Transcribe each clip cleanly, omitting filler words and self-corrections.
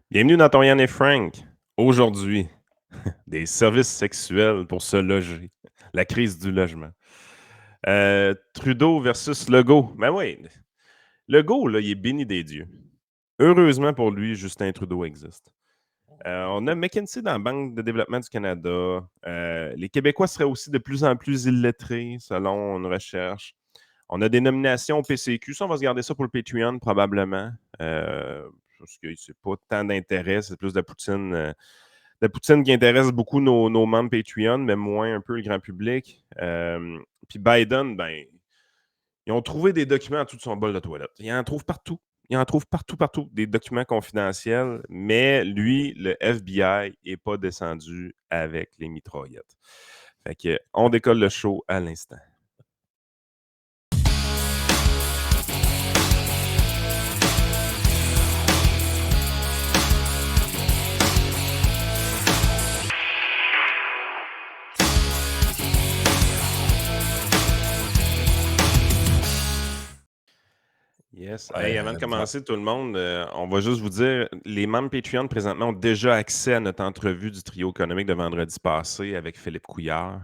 Bienvenue dans ton Yann et Frank. Aujourd'hui, des services sexuels pour se loger. La crise du logement. Trudeau versus Legault. Ben oui, Legault, là, il est béni des dieux. Heureusement pour lui, Justin Trudeau existe. On a McKinsey dans la Banque de développement du Canada. Les Québécois seraient aussi de plus en plus illettrés, selon une recherche. On a des nominations au PCQ. Ça, on va se garder ça pour le Patreon, probablement. Parce que c'est pas tant d'intérêt, c'est plus de la poutine qui intéresse beaucoup nos membres Patreon, mais moins un peu le grand public. Puis Biden, ben, ils ont trouvé des documents en dessous de son bol de toilette. Ils en trouvent partout. Ils en trouvent partout, partout, des documents confidentiels, mais lui, le FBI n'est pas descendu avec les mitraillettes. Fait que, on décolle le show à l'instant. Yes. Hey, avant de commencer, tout le monde, on va juste vous dire, les membres Patreon présentement ont déjà accès à notre entrevue du trio économique de vendredi passé avec Philippe Couillard.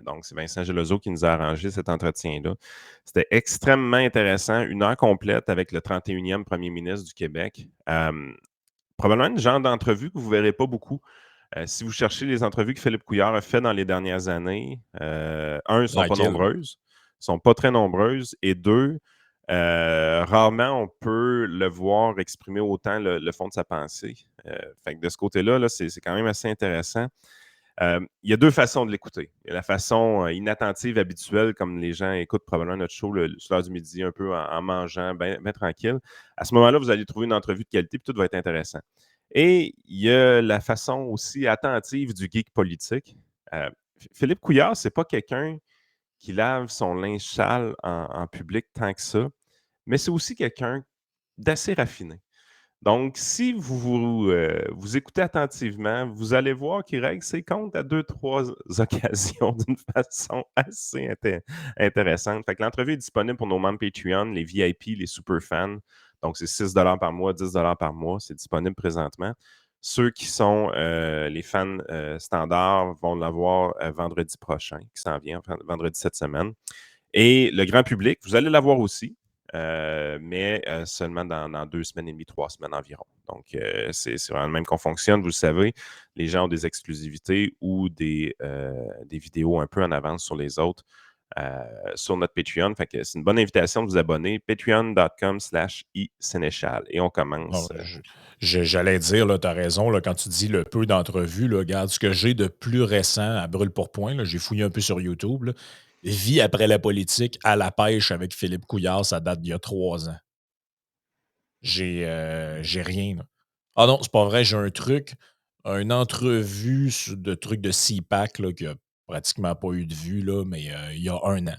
Donc, c'est Vincent Gelozo qui nous a arrangé cet entretien-là. C'était extrêmement intéressant, 1 heure complète avec le 31e premier ministre du Québec. Probablement une genre d'entrevue que vous ne verrez pas beaucoup. Si vous cherchez les entrevues que Philippe Couillard a fait dans les dernières années, elles ne sont pas nombreuses, sont pas très nombreuses, et deux, rarement on peut le voir exprimer autant le fond de sa pensée. Fait que de ce côté-là, là, c'est quand même assez intéressant. Il y a 2 façons de l'écouter. Il y a la façon inattentive, habituelle, comme les gens écoutent probablement notre show sur l'heure du midi, un peu en mangeant, bien tranquille. À ce moment-là, vous allez trouver une entrevue de qualité, puis tout va être intéressant. Et il y a la façon aussi attentive du geek politique. Philippe Couillard, c'est pas quelqu'un qui lave son linge sale en public tant que ça, mais c'est aussi quelqu'un d'assez raffiné. Donc, si vous écoutez attentivement, vous allez voir qu'il règle ses comptes à 2-3 occasions d'une façon assez intéressante. Fait que l'entrevue est disponible pour nos membres Patreon, les VIP, les super fans. Donc, c'est 6 par mois, 10 par mois. C'est disponible présentement. Ceux qui sont les fans standards vont l'avoir vendredi prochain, qui s'en vient, vendredi cette semaine. Et le grand public, vous allez l'avoir aussi, mais seulement dans 2 semaines et demie, 3 semaines environ. Donc, c'est vraiment le même qu'on fonctionne, vous le savez. Les gens ont des exclusivités ou des vidéos un peu en avance sur les autres sur notre Patreon. Fait que c'est une bonne invitation de vous abonner. Patreon.com/iSénéchal. Et on Non, commence. j'allais dire, tu as raison, là, quand tu dis le peu d'entrevues, là, regarde ce que j'ai de plus récent à brûle pour point. Là, j'ai fouillé un peu sur YouTube. Là. Vie après la politique à la pêche avec Philippe Couillard, ça date d'il y a 3 ans. J'ai rien. Là. Ah non, c'est pas vrai, j'ai un truc, une entrevue de truc de CPAC là, qui a pratiquement pas eu de vue, là, mais il y a 1 an.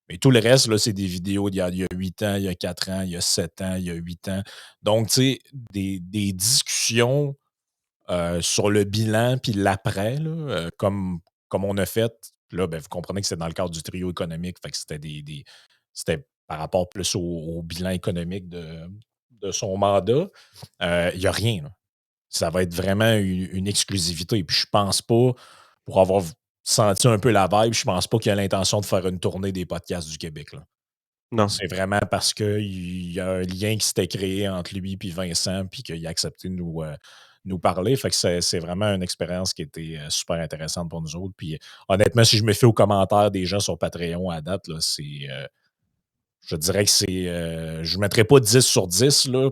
Mais tout le reste, là, c'est des vidéos d'il y a 8 ans, il y a 4 ans, il y a 7 ans, il y a 8 ans. Donc, tu sais, des discussions sur le bilan puis l'après, là, comme on a fait. Là, ben, vous comprenez que c'est dans le cadre du trio économique. Fait que c'était par rapport plus au bilan économique de son mandat. Il n'y a rien. Là. Ça va être vraiment une exclusivité. Puis je pense pas, pour avoir senti un peu la vibe, je pense pas qu'il a l'intention de faire une tournée des podcasts du Québec. Là. Non. C'est vraiment parce qu'il y a un lien qui s'était créé entre lui et Vincent, puis qu'il a accepté de nous parler. Fait que c'est vraiment une expérience qui était super intéressante pour nous autres. Puis honnêtement, si je me fais aux commentaires des gens sur Patreon à date, là, je dirais que c'est. Je ne mettrais pas 10 sur 10, là,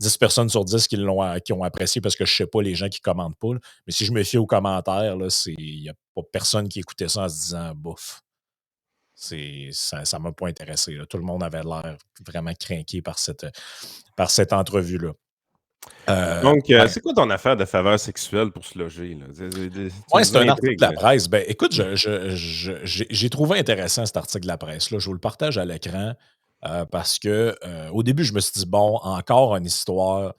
10 personnes sur 10 qui ont apprécié parce que je ne sais pas les gens qui ne commentent pas. Là. Mais si je me fie aux commentaires, il n'y a pas personne qui écoutait ça en se disant bof. Ça ne m'a pas intéressé. Là. Tout le monde avait l'air vraiment craqué par cette entrevue-là. Donc, Ouais. c'est quoi ton affaire de faveur sexuelle pour se loger? Là? Tu Ouais, nous c'est un article intrigues, de la là. presse. Ben, écoute, j'ai trouvé intéressant cet article de la presse-là. Je vous le partage à l'écran parce que au début, je me suis dit, bon, encore une histoire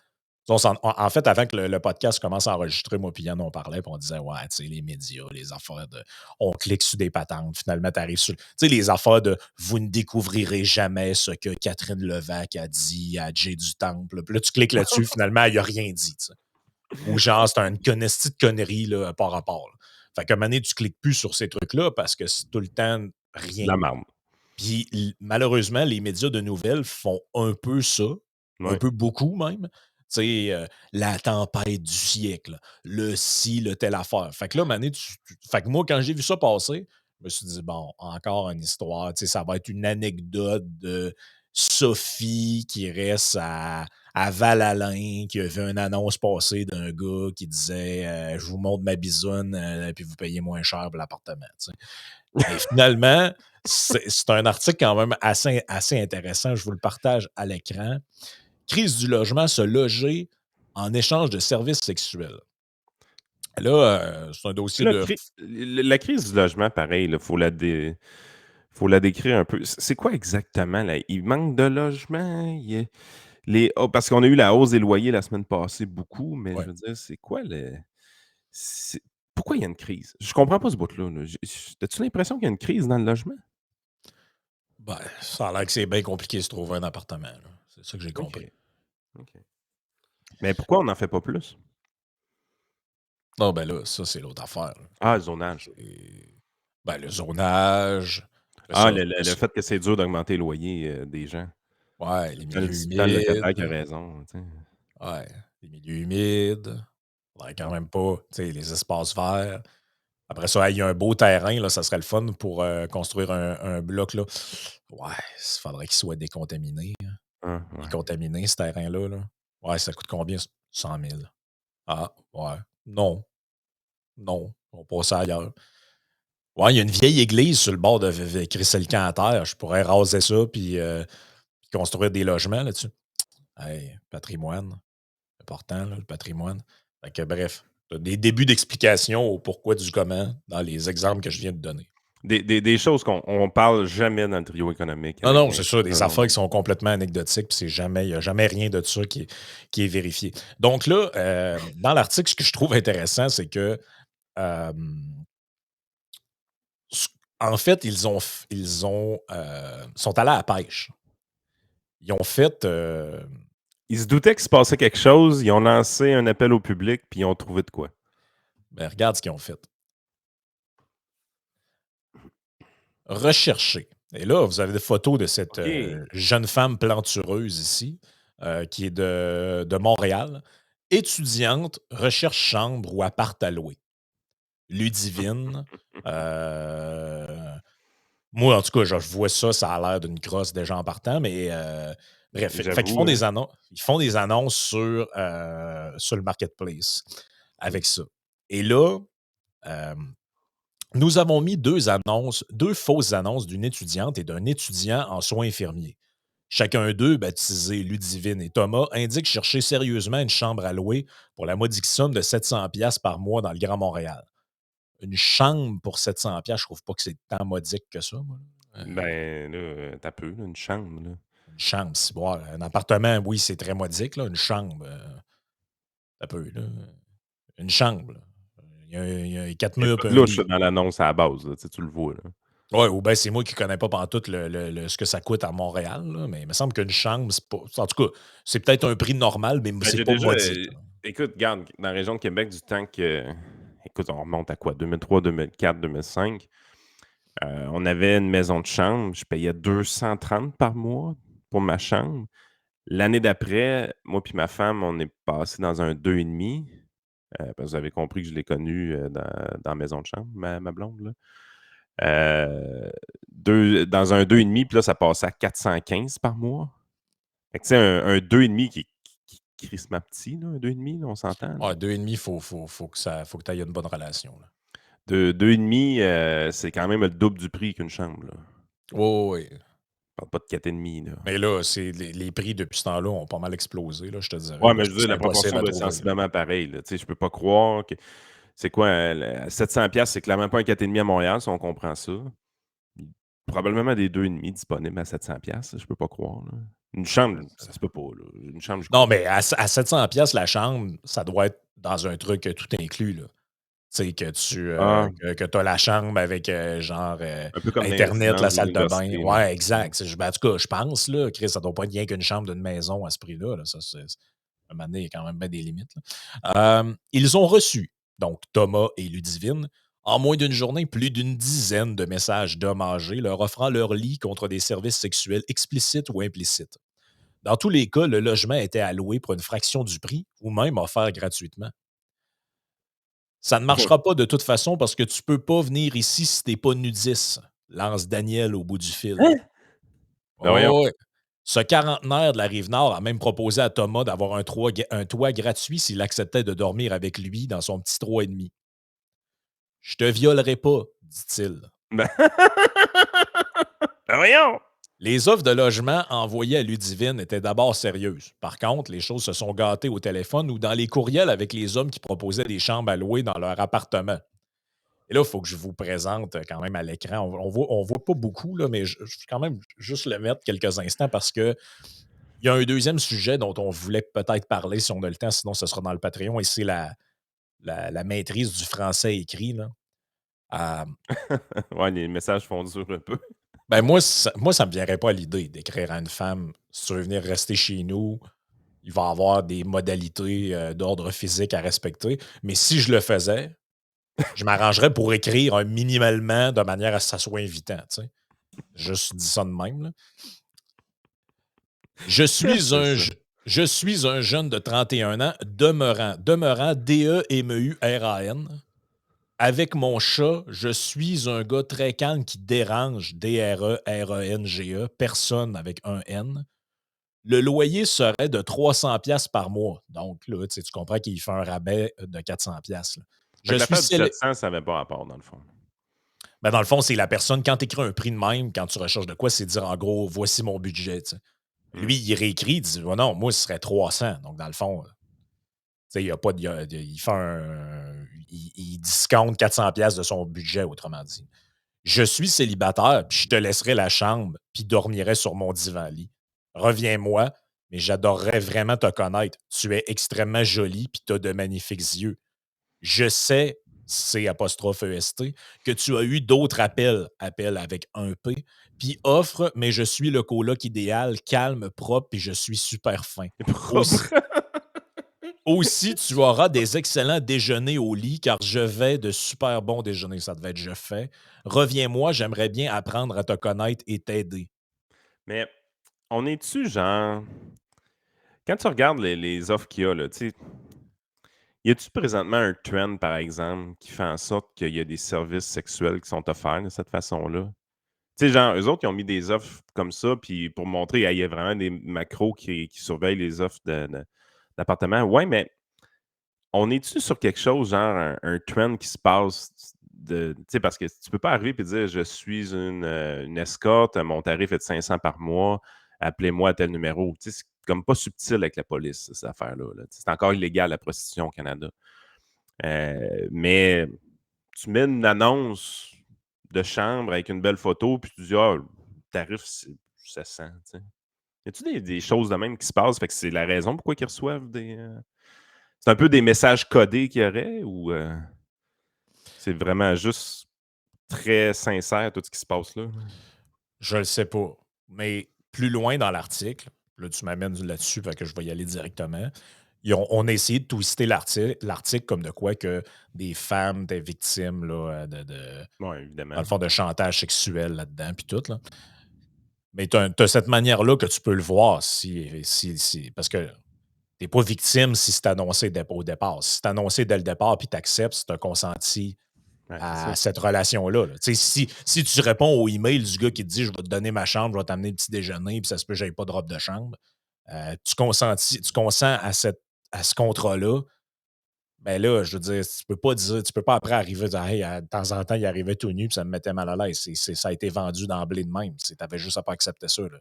En fait, avant que le podcast commence à enregistrer, moi puis Yann, on parlait, puis on disait, ouais, tu sais, les médias, les affaires de. On clique sur des patentes, finalement, tu arrives sur. Tu sais, les affaires de vous ne découvrirez jamais ce que Catherine Levac a dit à Jay du Temple. Puis là, tu cliques là-dessus, finalement, elle n'a rien dit, tu sais. Ou genre, c'est une connestie de conneries, là, par rapport. Là. Fait qu'à un moment donné, tu cliques plus sur ces trucs-là parce que c'est tout le temps De rien. la marde. Puis malheureusement, les médias de nouvelles font un peu ça, un Ouais. peu beaucoup même. Tu sais, la tempête du siècle, le ci, le telle affaire. Fait que là, mané, fait que moi, quand j'ai vu ça passer, je me suis dit, bon, encore une histoire. Tu sais, ça va être une anecdote de Sophie qui reste à Val-Alain, qui a vu une annonce passer d'un gars qui disait je vous montre ma bisoune, puis vous payez moins cher pour l'appartement. Tu sais. Mais finalement, c'est un article quand même assez intéressant. Je vous le partage à l'écran. Crise du logement, se loger en échange de services sexuels. Là, c'est un dossier La, de. cri- la crise du logement, pareil, il faut la décrire un peu. C'est quoi exactement? Là? Il manque de logement? Parce qu'on a eu la hausse des loyers la semaine passée, beaucoup, mais je Ouais. veux dire, c'est quoi c'est- Pourquoi il y a une crise? Je comprends pas ce bout-là. Là. As-tu l'impression qu'il y a une crise dans le logement? Ben, ça a l'air que c'est bien compliqué de se trouver un appartement. Là. C'est ça que j'ai OK. compris. OK. Mais pourquoi on n'en fait pas plus? Non, ben là, ça, c'est l'autre affaire. Là. Ah, le zonage. Ben, le zonage. Ah, Ça, le fait que c'est dur d'augmenter le loyer des gens. ouais, les milieux Tant le locataire qui a humides. raison. Tu sais. Ouais, les milieux humides. Faudrait quand même pas, tu sais, les espaces verts. Après ça, il y a un beau terrain, là, ça serait le fun pour construire un bloc. Là. Ouais, il faudrait qu'il soit décontaminé. Ah, ouais. Décontaminé, ce terrain-là. Là. Ouais, ça coûte combien? 100 000. Ah, ouais. Non. Non. On passe ailleurs. Ouais, il y a une vieille église sur le bord de Crisselcan à terre. Je pourrais raser ça puis construire des logements là-dessus. Hey, patrimoine. Important, là, le patrimoine. Fait que, bref, t'as des débuts d'explication au pourquoi du comment dans les exemples que je viens de donner. Des choses qu'on parle jamais dans le trio économique Non, avec non, c'est Vincent. ça, des Non, non, affaires non. qui sont complètement anecdotiques, puis il n'y a jamais rien de ça qui est vérifié. Donc là, dans l'article, ce que je trouve intéressant, c'est que euh, s- en fait, sont allés à la pêche. Ils ont fait Ils se doutaient qu'il se passait quelque chose, ils ont lancé un appel au public, puis ils ont trouvé de quoi. ben, regarde ce qu'ils ont fait. Rechercher. Et là, vous avez des photos de cette OK. jeune femme plantureuse ici, qui est de Montréal. Étudiante, recherche chambre ou appart à louer. Ludivine. euh, Moi, en tout cas, je vois ça, ça a l'air d'une crosse déjà en partant, mais bref. Fait qu'ils J'avoue, font hein. des annonces. Ils font des annonces sur le marketplace Mmh. avec ça. Et là, euh, nous avons mis deux fausses annonces d'une étudiante et d'un étudiant en soins infirmiers. Chacun d'eux, baptisés Ludivine et Thomas, indiquent chercher sérieusement une chambre à louer pour la modique somme de 700 pièces par mois dans le Grand Montréal. Une chambre pour 700 pièces, je trouve pas que c'est tant modique que ça. Moi. Ben, là, t'as peu, là, une chambre, là. Une chambre, si boire. Un appartement, oui, c'est très modique. Là. Une chambre, t'as peu. Là. Une chambre. Là. Il y a quatre Il y a murs pas et de un louche lit. là, dans l'annonce à la base, là, tu le vois, là. Ouais, ou bien c'est moi qui connais pas pantoute ce que ça coûte à Montréal, là, mais il me semble qu'une chambre, c'est pas. En tout cas, c'est peut-être un prix normal, mais Ben, c'est j'ai pas déjà, modique. Là. écoute, regarde, dans la région de Québec, du temps que écoute, on remonte à quoi? 2003, 2004, 2005. On avait une maison de chambre, je payais 230 par mois pour ma chambre. L'année d'après, moi puis ma femme, on est passé dans un 2,5, parce que vous avez compris que je l'ai connue, dans la maison de chambre, ma blonde, là. Dans un 2,5, puis là, ça passait à 415 par mois. Fait que tu sais, un 2,5 qui crissement petit, là, un 2,5, là, on s'entend, là? Ouais, 2,5, faut que tu aies une bonne relation. Là. 2,5, c'est quand même le double du prix qu'une chambre, là. Oui, oui, oui. On parle pas de 4,5, là. Mais là, les prix depuis ce temps-là ont pas mal explosé, là, je te dirais. Ouais, Là, mais je veux dire, c'est la impossible proportion à doit être trouver. Là. sensiblement pareille, là. Tu sais, je peux pas croire que c'est quoi, 700 piastres, c'est clairement pas un 4,5 à Montréal, si on comprend ça. probablement des 2,5 disponibles à 700$, je peux pas croire, là. Une chambre, ça se peut pas, là. Une chambre, j'y Non, crois mais pas. à 700$ la chambre, ça doit être dans un truc tout inclus, là. Tu sais, Ah, que tu as la chambre avec, genre, un peu comme dans les internet, résidences la salle de bain. d'université, là. Ouais, Ouais. exact. En tout cas, je pense, là, Chris, ça doit pas être rien qu'une chambre d'une maison à ce prix-là, là. Ça, un moment donné, il y a quand même bien des limites, là. Ils ont reçu, donc Thomas et Ludivine, en moins d'une journée, plus d'une dizaine de messages d'hommes âgés leur offrant leur lit contre des services sexuels explicites ou implicites. Dans tous les cas, le logement était alloué pour une fraction du prix ou même offert gratuitement. Ça ne marchera pas de toute façon parce que tu peux pas venir ici si t'es pas nudiste, lance Daniel au bout du fil. Hein? Ben voyons. Oh, ouais. Ce quarantenaire de la Rive-Nord a même proposé à Thomas d'avoir un toit gratuit s'il acceptait de dormir avec lui dans son petit 3,5. Je te violerai pas, dit-il. Ben ben voyons! Les offres de logement envoyées à Ludivine étaient d'abord sérieuses. Par contre, les choses se sont gâtées au téléphone ou dans les courriels avec les hommes qui proposaient des chambres à louer dans leur appartement. Et là, il faut que je vous présente quand même à l'écran. On voit pas beaucoup, là, mais je vais quand même juste le mettre quelques instants parce que il y a un deuxième sujet dont on voulait peut-être parler si on a le temps, sinon ce sera dans le Patreon, et c'est la maîtrise du français écrit, là. Euh, Ouais, les messages font dur un peu. ben moi, ça me viendrait pas à l'idée d'écrire à une femme: si tu veux venir rester chez nous, il va y avoir des modalités d'ordre physique à respecter. Mais si je le faisais, je m'arrangerais pour écrire un minimalement de manière à ce que ça soit invitant, tu sais. Juste dit ça de même, là. Je Qu'est-ce suis que c'est un, ça? je suis un jeune de 31 ans, demeurant DEMEURAN. Avec mon chat, je suis un gars très calme qui dérange, DRERENGE, personne avec un N. Le loyer serait de 300$ par mois. Donc là, tu comprends qu'il fait un rabais de 400$, là. Fait Je que suis l'affaire du célé 700, ça avait pas rapport, dans le fond. Ben, dans le fond, c'est la personne, quand tu écris un prix de même, quand tu recherches de quoi, c'est dire en gros, voici mon budget, tu sais. Mmh. Lui, il réécrit, il dit, oh non, moi, ce serait 300. Donc, dans le fond, tu sais, il y a pas de, il fait il discompte 400$ de son budget, autrement dit. Je suis célibataire, puis je te laisserai la chambre, puis dormirai sur mon divan-lit. Reviens-moi, mais j'adorerais vraiment te connaître. Tu es extrêmement jolie, puis tu as de magnifiques yeux. Je sais, C apostrophe EST, que tu as eu d'autres appels avec un P, puis offre, mais je suis le coloc idéal, calme, propre, puis je suis super fin. C'est Aussi, propre. aussi, tu auras des excellents déjeuners au lit, car je vais de super bons déjeuners. Ça devait être je fais. Reviens-moi, j'aimerais bien apprendre à te connaître et t'aider. Mais on est-tu genre quand tu regardes les offres qu'il y a, là, tu sais, y a-tu présentement un trend, par exemple, qui fait en sorte qu'il y a des services sexuels qui sont offerts de cette façon-là? Tu sais, genre, eux autres, ils ont mis des offres comme ça, puis pour montrer, il y a vraiment des macros qui surveillent les offres d'appartements. Ouais, mais on est-tu sur quelque chose, genre un trend qui se passe tu sais, parce que tu peux pas arriver et dire: «Je suis une escorte, mon tarif est de 500 par mois, appelez-moi à tel numéro». Tu sais, c'est comme pas subtil avec la police, cette affaire-là, là. Tu sais, c'est encore illégal, la prostitution au Canada. Mais tu mets une annonce de chambre avec une belle photo, puis tu dis: «Ah, le tarif, c'est 700», tu sais. Y a-tu des choses de même qui se passent? Fait que c'est la raison pourquoi ils reçoivent c'est un peu des messages codés qu'il y aurait ou, c'est vraiment juste très sincère tout ce qui se passe là? Je le sais pas. Mais plus loin dans l'article, là, tu m'amènes là-dessus, fait que je vais y aller directement. On a essayé de twister l'article comme de quoi que des femmes étaient victimes là, Ouais, dans évidemment. le fond, de chantage sexuel là-dedans, puis tout. Là. Mais tu as cette manière-là que tu peux le voir parce que t'es pas victime si c'est annoncé au départ. Si c'est annoncé dès le départ puis tu acceptes, si tu as consenti Ouais, c'est ça. à cette relation-là. Là. Tu sais, si tu réponds au email du gars qui te dit je vais te donner ma chambre, je vais t'amener le petit déjeuner, puis ça se peut que j'aille pas de robe de chambre, tu consens à ce contrat-là, ben là, je veux dire, tu peux pas après arriver dire hey, de temps en temps, il arrivait tout nu, puis ça me mettait mal à l'aise. Ça a été vendu d'emblée de même. Tu avais juste à pas accepter ça. Là.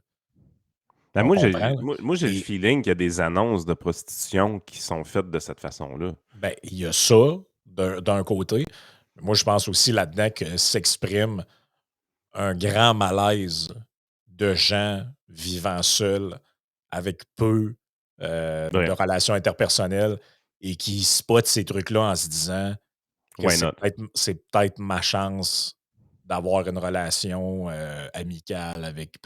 Ben, On moi, comprend. Là. j'ai le Et feeling qu'il y a des annonces de prostitution qui sont faites de cette façon-là. ben, il y a ça d'un côté. Moi, je pense aussi là-dedans que s'exprime un grand malaise de gens vivant seuls, avec peu de Bref, relations interpersonnelles et qui spotent ces trucs-là en se disant que why not? c'est peut-être ma chance d'avoir une relation amicale avec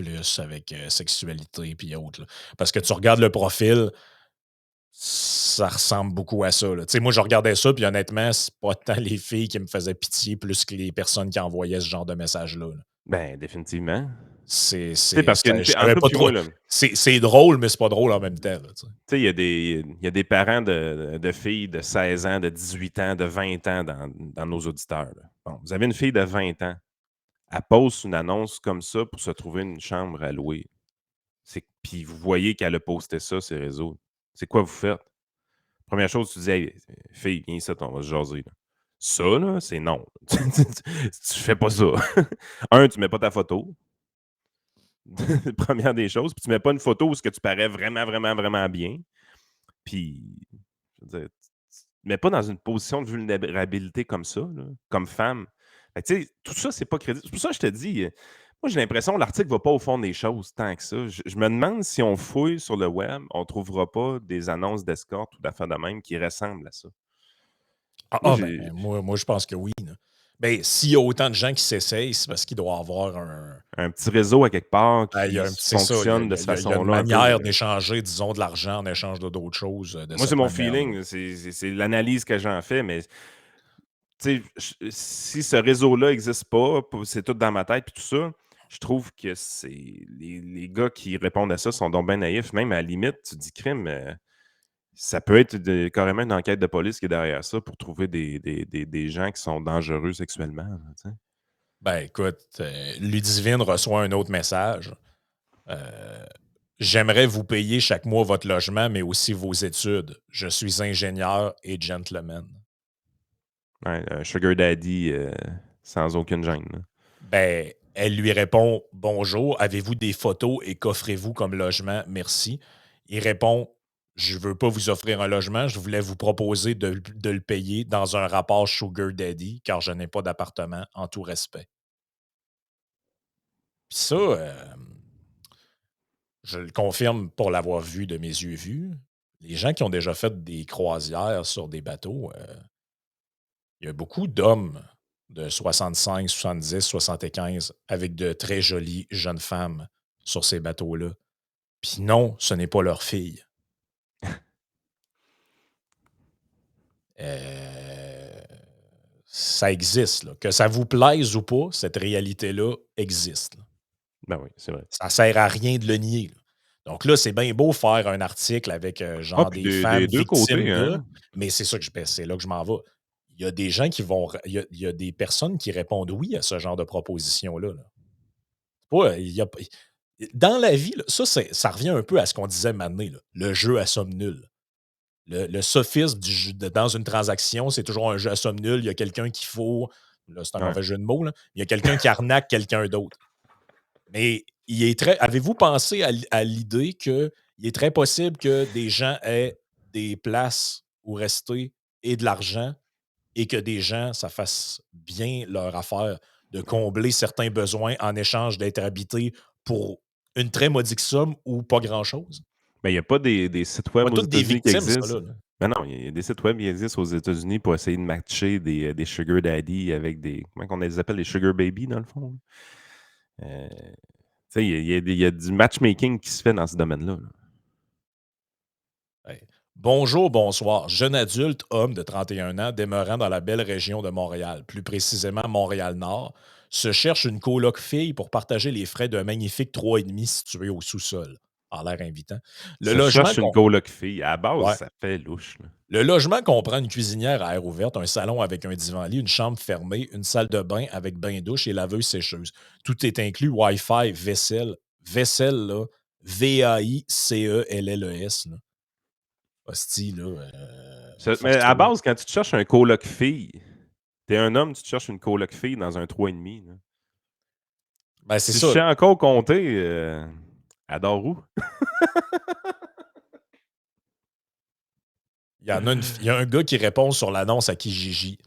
sexualité puis autres, là. Parce que tu regardes le profil, ça ressemble beaucoup à ça, là. Tu sais, moi, je regardais ça, puis honnêtement, c'est pas tant les filles qui me faisaient pitié plus que les personnes qui envoyaient ce genre de messages-là, là. Ben, définitivement. C'est Tu sais, c'est parce qu'une c'est je fille entre savais toi pas puis trop moi, là, c'est drôle, mais c'est pas drôle en même temps, là, tu sais. tu sais, il y a des parents de filles de 16 ans, de 18 ans, de 20 ans dans nos auditeurs, là. Bon, vous avez une fille de 20 ans, elle poste une annonce comme ça pour se trouver une chambre à louer. Puis vous voyez qu'elle a posté ça sur les réseaux. C'est quoi vous faites? Première chose, tu dis: «Hey, fille, viens ici, on va se jaser, là». Ça, là, c'est non. Tu fais pas ça. Un, tu mets pas ta photo. Première des choses. Puis tu mets pas une photo où ce que tu parais vraiment, vraiment, vraiment bien. Puis, je veux dire, tu te mets pas dans une position de vulnérabilité comme ça, là, comme femme. Fait que, tu sais, tout ça, c'est pas crédible. C'est pour ça que je te dis, moi, j'ai l'impression que l'article va pas au fond des choses tant que ça. Je me demande si on fouille sur le web, on trouvera pas des annonces d'escorte ou d'affaires de même qui ressemblent à ça. Moi, Ben, j'ai moi, je pense que oui, là. Ben, s'il y a autant de gens qui s'essayent, c'est parce qu'il doit y avoir un petit réseau à quelque part il y qui a un petit c'est ça, fonctionne de cette il y a une façon-là un peu. manière d'échanger, disons, de l'argent en échange de d'autres choses, de Moi, c'est cette mon manière-là. feeling, c'est l'analyse que j'en fais, mais tu sais, si ce réseau-là n'existe pas, c'est tout dans ma tête puis tout ça, je trouve que c'est les gars qui répondent à ça sont donc bien naïfs. Même à la limite, tu te dis: «Crime, ça peut être carrément une enquête de police qui est derrière ça pour trouver des gens qui sont dangereux sexuellement», là, tu sais. Ben, écoute, Ludivine reçoit un autre message. Euh, J'aimerais vous payer chaque mois votre logement, mais aussi vos études. Je suis ingénieur et gentleman. Ouais, un sugar daddy, sans aucune gêne, là. Ben, elle lui répond: Bonjour, avez-vous des photos et qu'offrez-vous comme logement? Merci. Il répond: Je ne veux pas vous offrir un logement, je voulais vous proposer de le payer dans un rapport Sugar Daddy, car je n'ai pas d'appartement, en tout respect. Puis ça, je le confirme pour l'avoir vu de mes yeux vus. Les gens qui ont déjà fait des croisières sur des bateaux, il y a beaucoup d'hommes de 65, 70, 75 avec de très jolies jeunes femmes sur ces bateaux-là. Puis non, ce n'est pas leur fille. Euh, Ça existe, là. Que ça vous plaise ou pas, cette réalité-là existe, là. Ben oui, c'est vrai. Ça sert à rien de le nier, là. Donc là, c'est bien beau faire un article avec Ah, genre puis des des femmes 2 victimes côtés, de, hein? mais c'est ça que c'est là que je m'en vais. Il y a des gens qui vont. Il y a des personnes qui répondent oui à ce genre de proposition-là, là. Ouais, il y a, dans la vie, là, ça revient un peu à ce qu'on disait maintenant, là, le jeu à somme nulle. Le sophisme dans une transaction, c'est toujours un jeu à somme nulle. Il y a quelqu'un qu'il faut. Là, c'est un Ouais. mauvais jeu de mots. Là. Il y a quelqu'un qui arnaque quelqu'un d'autre. Mais il est très. Avez-vous pensé à l'idée qu'il est très possible que des gens aient des places où rester et de l'argent et que des gens, ça fasse bien leur affaire de combler certains besoins en échange d'être habités pour une très modique somme ou pas grand-chose? Ben, il y a pas des sites Pas web aux toutes des États-Unis qui victimes, ça, existent. là. Ben non, il y a des sites web qui existent aux États-Unis pour essayer de matcher des sugar daddy avec des comment on les appelle? Les sugar baby, dans le fond, là. Tu sais, il y a du matchmaking qui se fait dans ce domaine-là, là. Ouais. Bonjour, bonsoir. Jeune adulte, homme de 31 ans, demeurant dans la belle région de Montréal, plus précisément Montréal-Nord, se cherche une coloc fille pour partager les frais d'un magnifique 3,5 situé au sous-sol. A l'air invitant. Le Se logement, cherche une coloc fille. À la base, ouais. ça fait louche, là. Le logement comprend une cuisinière à air ouverte, un salon avec un divan-lit, une chambre fermée, une salle de bain avec bain-douche et laveuse-sécheuse. Tout est inclus, Wi-Fi, vaisselle. Vaisselle, là, Vaicelles-les-S, là. Hostie, là, Mais à la forcez-vous. base, quand tu te cherches un coloc fille, tu es un homme, tu te cherches une coloc fille dans un 3,5, là. Ben, c'est Si je ça. sais encore compter, elle dort où? Il y a un gars qui répond sur l'annonce à Kijiji.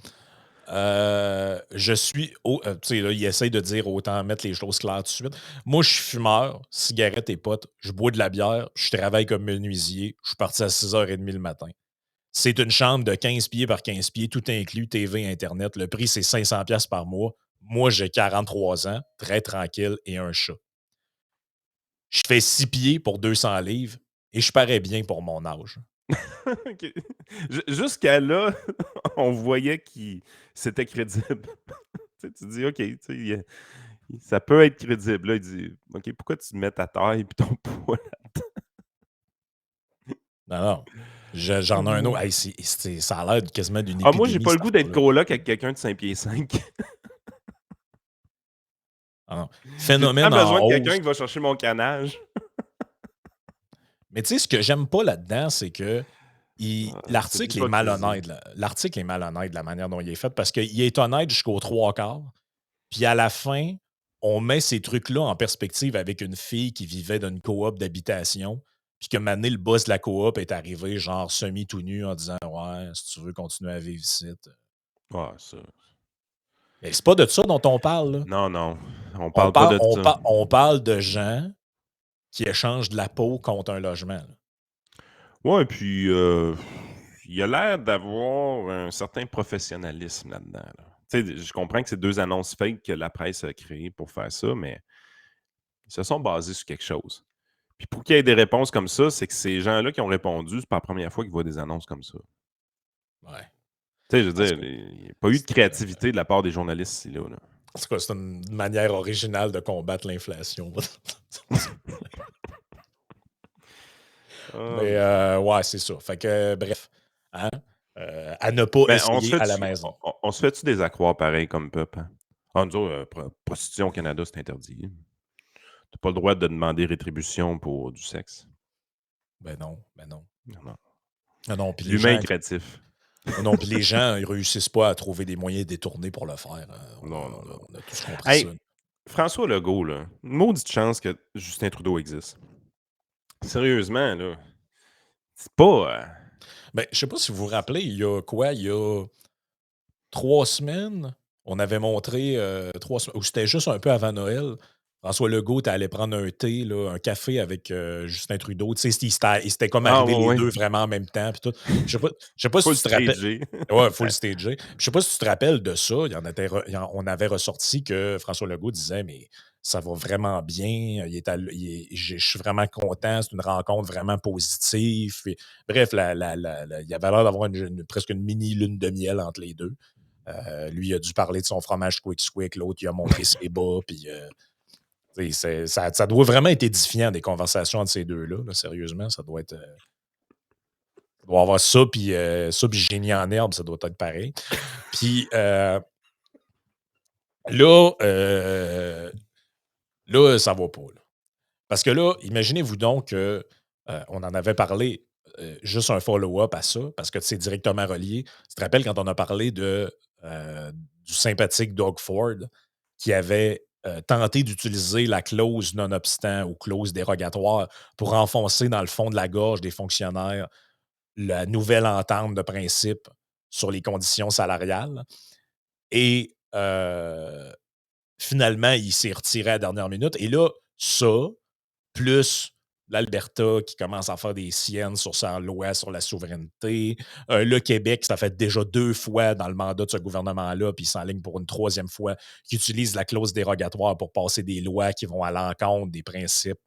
Je suis. Tu sais, là, il essaye de dire autant mettre les choses claires tout de suite. Moi, je suis fumeur, cigarette et potes. Je bois de la bière. Je travaille comme menuisier. Je suis parti à 6h30 le matin. C'est une chambre de 15 pieds par 15 pieds, tout inclus, TV, Internet. Le prix, c'est 500$ par mois. Moi, j'ai 43 ans, très tranquille et un chat. Je fais 6 pieds pour 200 livres et je parais bien pour mon âge. OK. Jusqu'à là, on voyait que c'était crédible. Tu dis, OK, ça peut être crédible. Là, il dit, OK, pourquoi tu mets ta taille et ton poids? Non, non. J'en ai un autre. Hey, ça a l'air quasiment d'une Ah, moi, j'ai épidémie, pas le cette goût d'être affaire-là. coloc avec quelqu'un de 5 pieds 5. Ah non. J'ai tout le temps Phénomène en besoin de quelqu'un hausse. qui va chercher mon canage. Mais tu sais, ce que j'aime pas là-dedans, c'est que C'est de l'article est l'hypocrisie. malhonnête. L'article est malhonnête de la manière dont il est fait parce qu'il est honnête jusqu'aux trois quarts. Puis à la fin, on met ces trucs-là en perspective avec une fille qui vivait dans une coop d'habitation. Puis que maintenant, le boss de la coop est arrivé, genre semi tout nu, en disant ouais, si tu veux continuer à vivre ici. Ah, ça. Mais c'est pas de ça dont on parle, là. Non, non. On On parle pas parle, de on, ça. par- on parle de gens qui échangent de la peau contre un logement, là. Ouais, puis il a l'air d'avoir un certain professionnalisme là-dedans. Là. Tu sais, je comprends que c'est 2 annonces fake que la presse a créées pour faire ça, mais ils se sont basés sur quelque chose. Puis pour qu'il y ait des réponses comme ça, c'est que ces gens-là qui ont répondu, c'est pas la première fois qu'ils voient des annonces comme ça. Ouais. Tu sais, je veux En tout dire, cas, il n'y a pas eu de c'est créativité de la part des journalistes ici, là. en tout cas, c'est une manière originale de combattre l'inflation. Ah, Mais mais ouais, c'est ça. Fait que, bref, hein, à ne pas ben, essayer à la maison. on se fait-tu des accroires pareils comme peuple? Hein? Ah, nous autres, prostitution au Canada, c'est interdit. T'as pas le droit de demander rétribution pour du sexe. Ben non, ben non. Non, non. Ah non, puis les L'humain gens, est créatif. non, puis les gens, ils réussissent pas à trouver des moyens détournés pour le faire. On a, Non, non, on a- non. on a tous compris ça. Hey, François Legault, là, une maudite chance que Justin Trudeau existe. Sérieusement, là, c'est pas... Ben, je sais pas si vous vous rappelez, il y a quoi? Il y a 3 semaines, on avait montré 3 semaines, ou c'était juste un peu avant Noël. François Legault était allé prendre un thé, là, un café avec Justin Trudeau. Tu sais, c'était comme Ah, arrivé ouais, les ouais. deux vraiment en même temps. Puis tout. Je sais pas si Full tu te rappelles. stagé. Ouais, full stagé. Je sais pas si tu te rappelles de ça. On avait ressorti que François Legault disait, mais ça va vraiment bien. Je suis vraiment content. C'est une rencontre vraiment positive. Puis, bref, il y avait l'air d'avoir presque une mini lune de miel entre les deux. Lui, il a dû parler de son fromage Squick Squick. L'autre, il a montré ses bas. Puis, ça doit vraiment être édifiant, des conversations entre ces deux-là. Là, sérieusement, ça doit être. Ça doit avoir ça, puis génie en herbe, ça doit être pareil. Puis là, ça va pas. Là. Parce que là, imaginez-vous donc que on en avait parlé, juste un follow-up à ça, parce que c'est directement relié. Tu te rappelles quand on a parlé du sympathique Doug Ford qui avait tenté d'utiliser la clause nonobstant ou clause dérogatoire pour enfoncer dans le fond de la gorge des fonctionnaires la nouvelle entente de principe sur les conditions salariales. Et finalement, il s'est retiré à la dernière minute. Et là, ça, plus l'Alberta qui commence à faire des siennes sur sa loi sur la souveraineté. Le Québec, ça fait déjà 2 fois dans le mandat de ce gouvernement-là, puis il s'enligne pour une 3e fois, qui utilise la clause dérogatoire pour passer des lois qui vont à l'encontre des principes,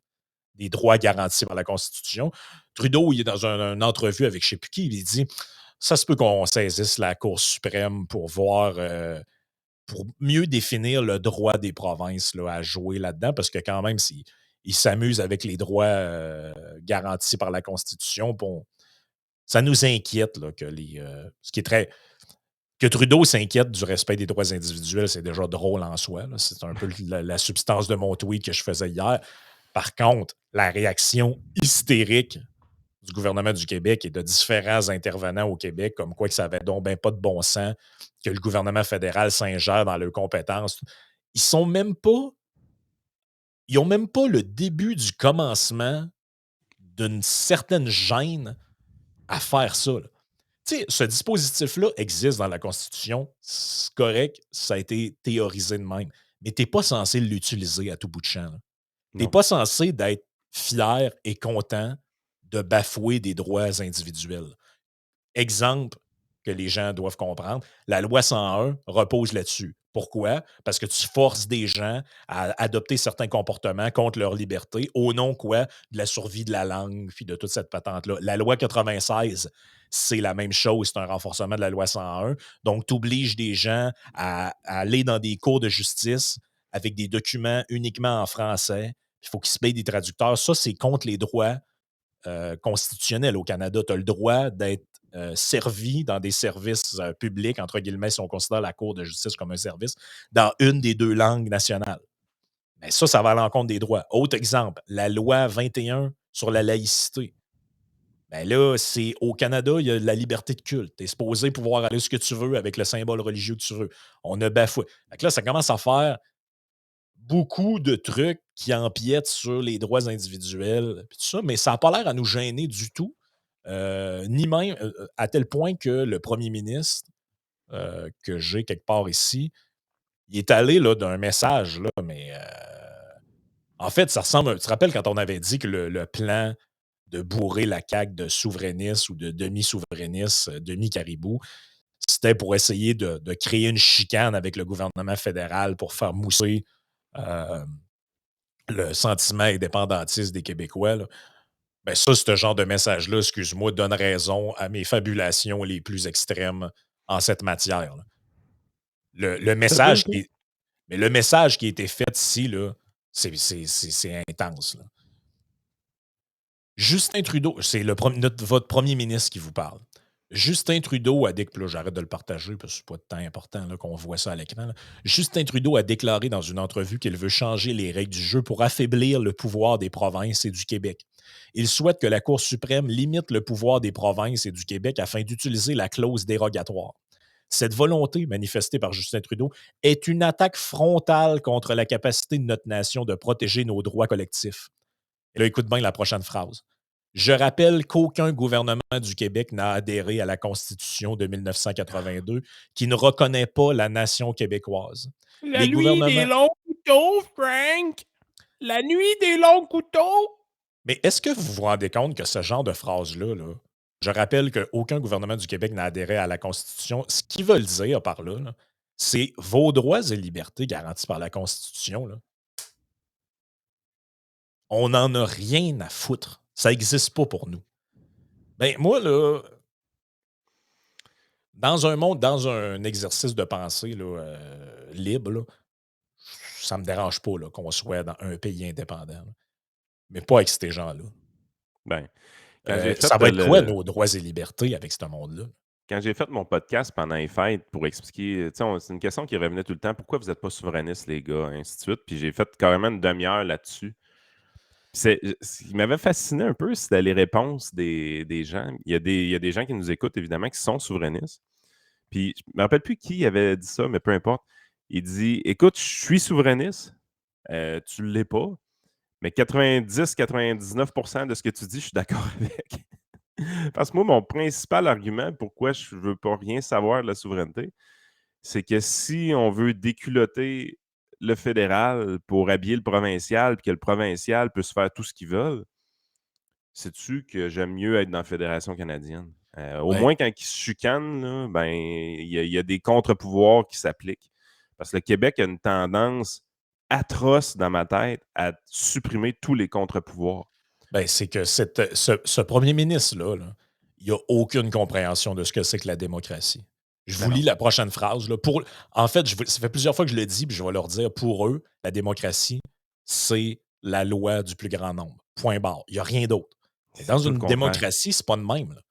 des droits garantis par la Constitution. Trudeau, il est dans une entrevue avec je ne sais plus qui, il dit ça se peut qu'on saisisse la Cour suprême pour voir pour mieux définir le droit des provinces là, à jouer là-dedans, parce que quand même, ils s'amusent avec les droits garantis par la Constitution. Bon, ça nous inquiète là, ce qui est très. Que Trudeau s'inquiète du respect des droits individuels, c'est déjà drôle en soi. Là. C'est un peu la substance de mon tweet que je faisais hier. Par contre, la réaction hystérique du gouvernement du Québec et de différents intervenants au Québec, comme quoi que ça avait donc ben pas de bon sens, que le gouvernement fédéral s'ingère dans leurs compétences. Ils sont même pas. Ils n'ont même pas le début du commencement d'une certaine gêne à faire ça. Là. Tu sais, ce dispositif-là existe dans la Constitution, c'est correct, ça a été théorisé de même, mais tu n'es pas censé l'utiliser à tout bout de champ. Tu n'es Non. pas censé d'être fier et content de bafouer des droits individuels. Exemple que les gens doivent comprendre, la loi 101 repose là-dessus. Pourquoi? Parce que tu forces des gens à adopter certains comportements contre leur liberté au nom quoi? De la survie de la langue, puis de toute cette patente-là. La loi 96, c'est la même chose, c'est un renforcement de la loi 101. Donc, tu obliges des gens à aller dans des cours de justice avec des documents uniquement en français. Il faut qu'ils se payent des traducteurs. Ça, c'est contre les droits constitutionnel au Canada. Tu as le droit d'être servi dans des services publics, entre guillemets, si on considère la Cour de justice comme un service, dans une des deux langues nationales. Mais ça va à l'encontre des droits. Autre exemple, la loi 21 sur la laïcité. Ben là, c'est au Canada, il y a la liberté de culte. Tu es supposé pouvoir aller ce que tu veux avec le symbole religieux que tu veux. On a bafoué. Fait que là, ça commence à faire beaucoup de trucs qui empiètent sur les droits individuels, puis tout ça, mais ça n'a pas l'air à nous gêner du tout, ni même à tel point que le premier ministre, que j'ai quelque part ici, il est allé là, d'un message, là, mais en fait, ça ressemble. Tu te rappelles quand on avait dit que le plan de bourrer la CAQ de souverainistes ou de demi-souverainistes, demi-caribou, c'était pour essayer de créer une chicane avec le gouvernement fédéral pour faire mousser euh, le sentiment indépendantiste des Québécois, là, ben ça, ce genre de message-là, excuse-moi, donne raison à mes fabulations les plus extrêmes en cette matière. Là. Le Ça veut message dire? mais le message qui a été fait ici, là, c'est intense. Là. Justin Trudeau, c'est votre premier ministre qui vous parle. Justin Trudeau a déclaré, j'arrête de le partager parce que c'est pas de temps important là, qu'on voit ça à l'écran. Là. Justin Trudeau a déclaré dans une entrevue qu'il veut changer les règles du jeu pour affaiblir le pouvoir des provinces et du Québec. Il souhaite que la Cour suprême limite le pouvoir des provinces et du Québec afin d'utiliser la clause dérogatoire. Cette volonté manifestée par Justin Trudeau est une attaque frontale contre la capacité de notre nation de protéger nos droits collectifs. Et là, écoute bien la prochaine phrase. Je rappelle qu'aucun gouvernement du Québec n'a adhéré à la Constitution de 1982 qui ne reconnaît pas la nation québécoise. La Les nuit des gouvernements. longs couteaux, Frank! La nuit des longs couteaux! Mais est-ce que vous vous rendez compte que ce genre de phrase-là, là, je rappelle qu'aucun gouvernement du Québec n'a adhéré à la Constitution, ce qu'ils veulent dire par là, là, c'est vos droits et libertés garantis par la Constitution. Là, on n'en a rien à foutre. Ça n'existe pas pour nous. Ben, moi, là, dans un monde, dans un exercice de pensée là, libre, là, ça ne me dérange pas là, qu'on soit dans un pays indépendant. Là. Mais pas avec ces gens-là. Ben, quand j'ai fait Ça va être quoi nos droits et libertés avec ce monde-là? quand j'ai fait mon podcast pendant les fêtes pour expliquer, tu sais, c'est une question qui revenait tout le temps, pourquoi vous n'êtes pas souverainistes, les gars, ainsi de suite. Puis j'ai fait carrément une demi-heure là-dessus. Ce qui m'avait fasciné un peu, c'était les réponses des gens. Il y a des gens qui nous écoutent, évidemment, qui sont souverainistes. Puis je ne me rappelle plus qui avait dit ça, mais peu importe. Il dit écoute, je suis souverainiste, tu ne l'es pas, mais 90-99% de ce que tu dis, je suis d'accord avec. Parce que moi, mon principal argument pourquoi je ne veux pas rien savoir de la souveraineté, c'est que si on veut déculotter le fédéral pour habiller le provincial, puis que le provincial peut se faire tout ce qu'il veut, sais-tu que j'aime mieux être dans la Fédération canadienne? Au Ben, moins, quand ils se chicanent, là, ben, il y a des contre-pouvoirs qui s'appliquent. Parce que le Québec a une tendance atroce dans ma tête à supprimer tous les contre-pouvoirs. ben, c'est que ce premier ministre-là, là, il n'a aucune compréhension de ce que c'est que la démocratie. Je Ben vous lis non. la prochaine phrase. Là. En fait, ça fait plusieurs fois que je le dis, puis je vais leur dire, pour eux, la démocratie, c'est la loi du plus grand nombre. Point barre. Il n'y a rien d'autre. Mais dans C'est tout le une contraire. démocratie, c'est pas de même. Là.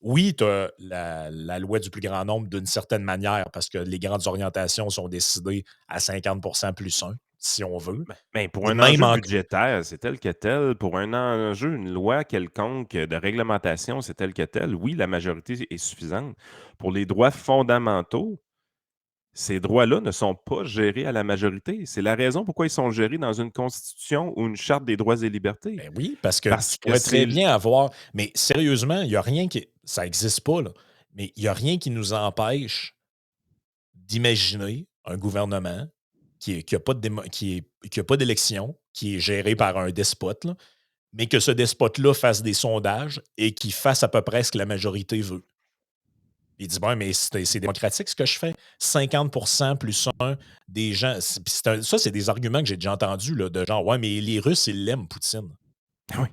Oui, tu as la loi du plus grand nombre d'une certaine manière, parce que les grandes orientations sont décidées à 50% plus 1, si on veut. Ben, pour Et un même enjeu en, budgétaire, c'est tel que tel. Pour un enjeu, une loi quelconque de réglementation, c'est tel que tel. Oui, la majorité est suffisante. Pour les droits fondamentaux, ces droits-là ne sont pas gérés à la majorité. C'est la raison pourquoi ils sont gérés dans une constitution ou une charte des droits et libertés. ben oui, parce que Parce tu que pourrais c'est... très bien avoir. Mais sérieusement, il n'y a rien qui. Ça n'existe pas, là. Mais il n'y a rien qui nous empêche d'imaginer un gouvernement qui n'a pas d'élection, qui est géré par un despote, là, mais que ce despote-là fasse des sondages et qui fasse à peu près ce que la majorité veut. Il dit, bon, mais c'est démocratique ce que je fais. 50% plus un des gens. Ça, c'est des arguments que j'ai déjà entendus, là, de genre, ouais, mais les Russes, ils l'aiment, Poutine. Oui.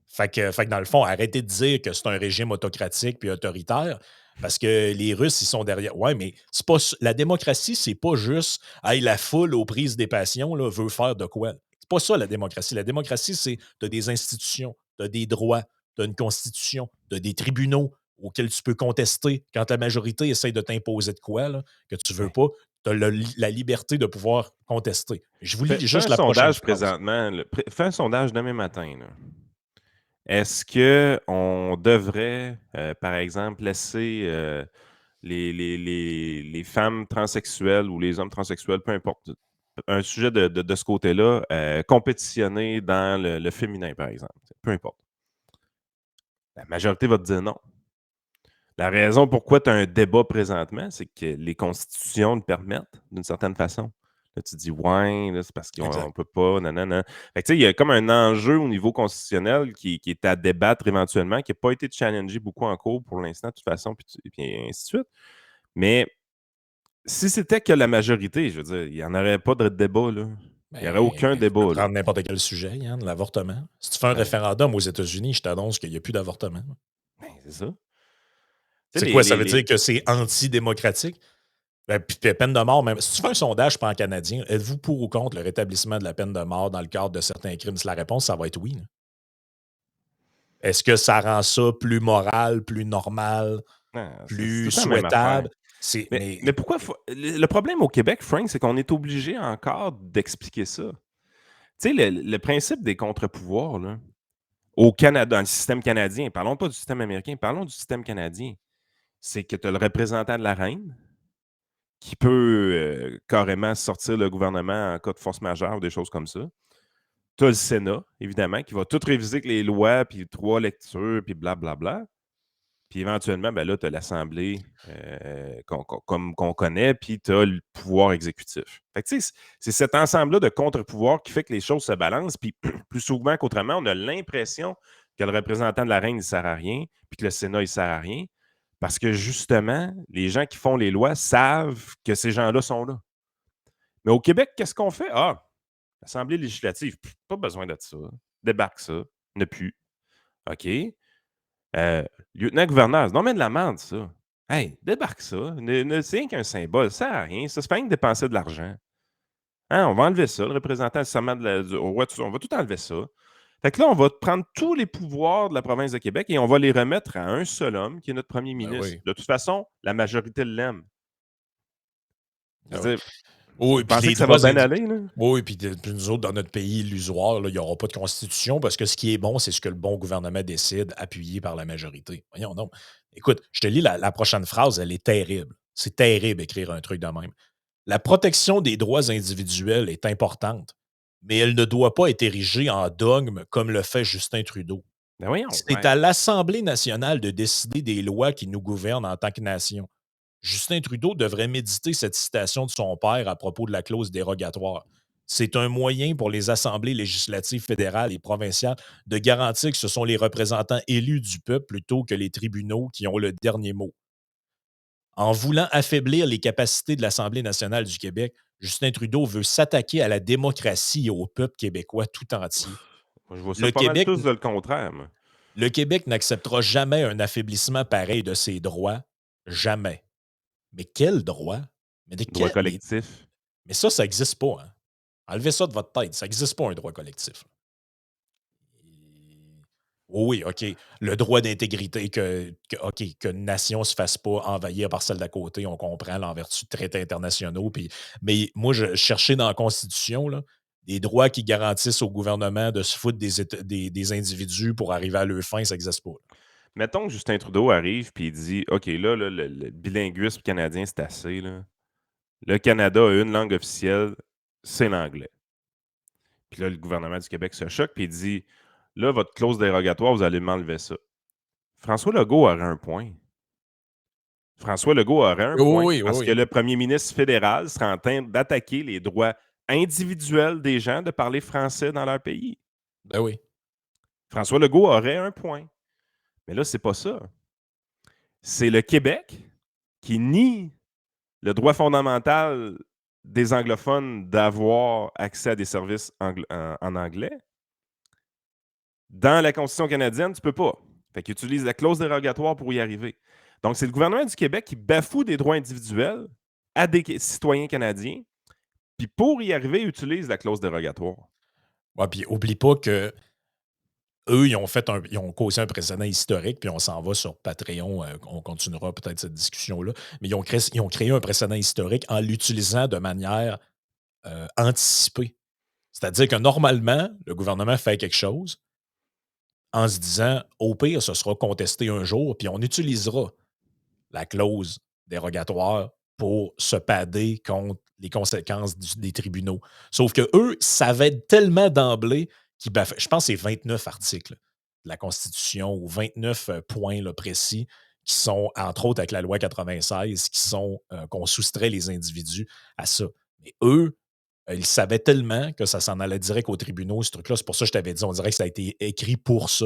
Fait que dans le fond, arrêtez de dire que c'est un régime autocratique puis autoritaire parce que les Russes, ils sont derrière. Ouais, mais c'est pas la démocratie, c'est pas juste hey, la foule aux prises des passions là, veut faire de quoi. C'est pas ça la démocratie. La démocratie, c'est tu as des institutions, tu as des droits, tu as une constitution, tu as des tribunaux auxquels tu peux contester quand la majorité essaye de t'imposer de quoi là, que tu veux Ouais. pas. Tu as la liberté de pouvoir contester. Je vous lis Fais juste un la prochaine sondage phrase. présentement. Fais un sondage demain matin. Là. Est-ce qu'on devrait, par exemple, laisser les femmes transsexuelles ou les hommes transsexuels, peu importe, un sujet de ce côté-là, compétitionner dans le féminin, par exemple? Peu importe. La majorité va te dire non. La raison pourquoi tu as un débat présentement, c'est que les constitutions le permettent d'une certaine façon. Là, tu dis, ouais, là, c'est parce qu'on ne Exact. peut pas, nanana. Fait que, tu sais, il y a comme un enjeu au niveau constitutionnel qui est à débattre éventuellement, qui n'a pas été challengé beaucoup en cours pour l'instant, de toute façon, puis ainsi de suite. Mais si c'était que la majorité, je veux dire, il n'y en aurait pas de débat, là. Il n'y aurait Ben, aucun tu peux débat, là. prendre n'importe quel sujet, Yann, l'avortement. Si tu fais un Ben, référendum aux États-Unis, je t'annonce qu'il n'y a plus d'avortement. ben, c'est ça. Tu sais, C'est quoi? Ça veut dire que c'est antidémocratique? Ben, puis la peine de mort, même. Si tu fais un sondage pan canadien, êtes-vous pour ou contre le rétablissement de la peine de mort dans le cadre de certains crimes? Si la réponse, ça va être oui. Là. Est-ce que ça rend ça plus moral, plus normal, non, c'est tout plus le temps la même affaire. souhaitable? Mais pourquoi le problème au Québec, Frank, c'est qu'on est obligé encore d'expliquer ça. Tu sais, le principe des contre-pouvoirs, là, au Canada, dans le système canadien, parlons pas du système américain, parlons du système canadien. C'est que tu as le représentant de la reine qui peut carrément sortir le gouvernement en cas de force majeure ou des choses comme ça. Tu as le Sénat, évidemment, qui va tout réviser avec les lois, puis 3 lectures, puis blablabla. Puis éventuellement, ben là, tu as l'Assemblée comme qu'on connaît, puis tu as le pouvoir exécutif. Fait que, tu sais, c'est cet ensemble-là de contre-pouvoirs qui fait que les choses se balancent, puis plus souvent qu'autrement, on a l'impression que le représentant de la reine, il ne sert à rien, puis que le Sénat, il ne sert à rien, parce que justement, les gens qui font les lois savent que ces gens-là sont là. Mais au Québec, qu'est-ce qu'on fait? Ah, l'Assemblée législative, pas besoin de ça. Débarque ça. Ne plus. OK. Lieutenant-gouverneur, c'est non mais de la merde, ça. Hey, débarque ça. C'est rien qu'un symbole. Ça sert à rien. Ça se fait rien que dépenser de l'argent. Hein, on va enlever ça, le représentant au roi, on va tout enlever ça. Fait que là, on va prendre tous les pouvoirs de la province de Québec et on va les remettre à un seul homme, qui est notre premier Ben ministre. oui. De toute façon, la majorité l'aime. Je Ben veux oui. dire, Oui, vous puis pensez les que ça va droits bien individuels. aller, là? Oui, puis nous autres, dans notre pays illusoire, là, il n'y aura pas de constitution parce que ce qui est bon, c'est ce que le bon gouvernement décide, appuyé par la majorité. Voyons donc. Écoute, je te lis la prochaine phrase, elle est terrible. C'est terrible écrire un truc de même. La protection des droits individuels est importante, mais elle ne doit pas être érigée en dogme comme le fait Justin Trudeau. Ben voyons, C'est ouais. à l'Assemblée nationale de décider des lois qui nous gouvernent en tant que nation. Justin Trudeau devrait méditer cette citation de son père à propos de la clause dérogatoire. C'est un moyen pour les assemblées législatives fédérales et provinciales de garantir que ce sont les représentants élus du peuple plutôt que les tribunaux qui ont le dernier mot. En voulant affaiblir les capacités de l'Assemblée nationale du Québec, Justin Trudeau veut s'attaquer à la démocratie et au peuple québécois tout entier. Moi, je vois ça Le pas mal Québec, plus de le contraire, moi. le Québec n'acceptera jamais un affaiblissement pareil de ses droits. Jamais. Mais quel droit? Mais, Droit collectif. mais ça n'existe pas. Hein? Enlevez ça de votre tête. Ça n'existe pas un droit collectif. Oui, OK. Le droit d'intégrité, OK, qu'une nation ne se fasse pas envahir par celle d'à côté, on comprend, là, en vertu de traités internationaux. Mais moi, je cherchais dans la Constitution là, des droits qui garantissent au gouvernement de se foutre des individus pour arriver à leur fin, ça n'existe pas. Là. Mettons que Justin Trudeau arrive et il dit OK, là, le bilinguisme canadien, c'est assez. Là. Le Canada a une langue officielle, c'est l'anglais. Puis là, le gouvernement du Québec se choque et il dit là, votre clause dérogatoire, vous allez m'enlever ça. François Legault aurait un point. François Legault aurait un Oui, point oui, oui, parce que oui. le premier ministre fédéral serait en train d'attaquer les droits individuels des gens de parler français dans leur pays. Ben oui. François Legault aurait un point. Mais là, c'est pas ça. C'est le Québec qui nie le droit fondamental des anglophones d'avoir accès à des services en anglais. Dans la Constitution canadienne, tu peux pas. Fait qu'ils utilisent la clause dérogatoire pour y arriver. Donc, c'est le gouvernement du Québec qui bafoue des droits individuels à des citoyens canadiens, puis pour y arriver, utilise la clause dérogatoire. Ouais, puis oublie pas que eux, ils ont causé un précédent historique, puis on s'en va sur Patreon, on continuera peut-être cette discussion-là, mais ils ont créé un précédent historique en l'utilisant de manière anticipée. C'est-à-dire que normalement, le gouvernement fait quelque chose en se disant, au pire, ce sera contesté un jour, puis on utilisera la clause dérogatoire pour se padder contre les conséquences des tribunaux. Sauf que eux savaient tellement d'emblée qu'ils bafouaient. Je pense que c'est 29 articles de la Constitution ou 29 points là, précis qui sont, entre autres avec la loi 96, qui sont qu'on soustrait les individus à ça. Mais eux, ils savaient tellement que ça s'en allait direct aux tribunaux, ce truc-là. C'est pour ça que je t'avais dit, on dirait que ça a été écrit pour ça.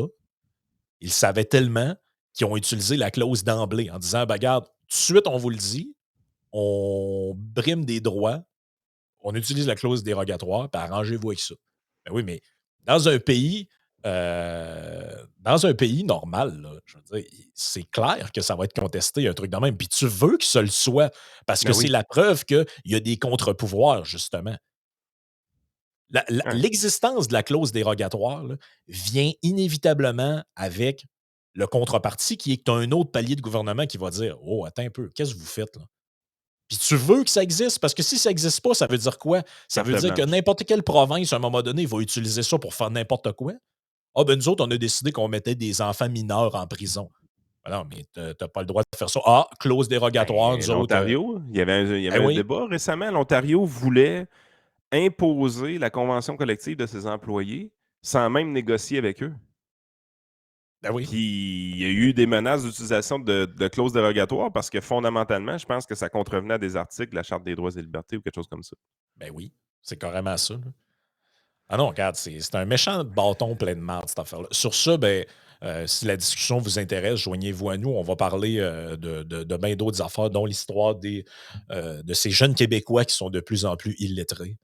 Ils savaient tellement qu'ils ont utilisé la clause d'emblée en disant, ben, regarde, tout de suite, on vous le dit, on brime des droits, on utilise la clause dérogatoire, puis arrangez-vous avec ça. Ben oui, mais dans un pays, normal, là, je veux dire, c'est clair que ça va être contesté, un truc de même. Puis tu veux que ce le soit, parce que Ben c'est oui. la preuve qu'il y a des contre-pouvoirs, justement. Hein. L'existence de la clause dérogatoire là, vient inévitablement avec le contrepartie qui est que tu as un autre palier de gouvernement qui va dire oh, attends un peu, qu'est-ce que vous faites là? Puis tu veux que ça existe, parce que si ça n'existe pas, ça veut dire quoi? Ça veut Carte dire que blanche. n'importe quelle province, à un moment donné, va utiliser ça pour faire n'importe quoi. Ah, ben nous autres, on a décidé qu'on mettait des enfants mineurs en prison. Ben non, mais tu n'as pas le droit de faire ça. Ah, clause dérogatoire, Ben, nous autres. l'Ontario, il y Ben avait un oui, débat récemment. L'Ontario voulait imposer la convention collective de ses employés sans même négocier avec eux. ben oui. Puis il y a eu des menaces d'utilisation de clauses dérogatoires parce que fondamentalement, je pense que ça contrevenait à des articles de la Charte des droits et libertés ou quelque chose comme ça. Ben oui, c'est carrément ça. Là. Ah non, regarde, c'est un méchant bâton plein de marde, cette affaire-là. Sur ça, ben, si la discussion vous intéresse, joignez-vous à nous. On va parler de bien d'autres affaires, dont l'histoire de ces jeunes Québécois qui sont de plus en plus illettrés.